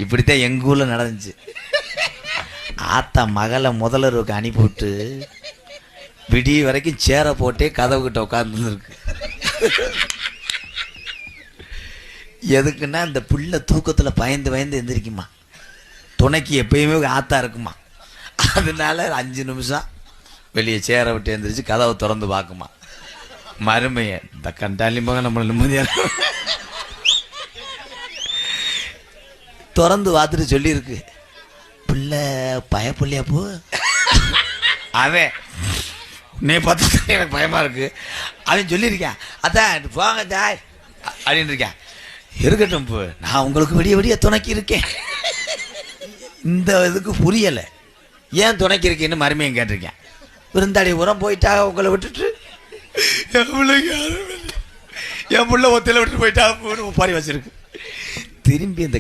இப்படித்தான் எங்க ஊர்ல நடந்துச்சு. ஆத்தா மகளை முதலருக்கு அனுப்பிவிட்டு விடிய வரைக்கும் சேரை போட்டே கதவு கிட்ட உட்கார்ந்து இருக்கு. எதுக்குன்னா இந்த பிள்ளை தூக்கத்துல பயந்து பயந்து எந்திரிக்குமா, துணைக்கு எப்பயுமே ஆத்தா இருக்குமா. அதனால 5 நிமிஷம் வெளியே சேரை விட்டு எந்திரிச்சு கதவை திறந்து பார்க்குமா. மருமைய இந்த கண்டாலி மகன் நம்ம நிம்மதியா திறந்து பார்த்துட்டு சொல்லியிருக்கு, பிள்ளை பயப்பிள்ளையா போ. அவன் நீ பார்த்து எனக்கு பயமா இருக்கு. அவன் சொல்லியிருக்கான், அதான் போங்க தாய் அப்படின்னு இருக்கான். இருக்கட்டும் போ, நான் உங்களுக்கு விடிய விடிய துணைக்கி இருக்கேன். இந்த இதுக்கு புரியலை, ஏன் துணைக்கி இருக்கேன்னு மருமையும் கேட்டிருக்கேன். விருந்தாடி உரம் போயிட்டாக உங்களை விட்டுட்டு, என் பிள்ளை ஒத்தையில விட்டு போயிட்டா பாரி வச்சிருக்கு. திரும்பி இந்த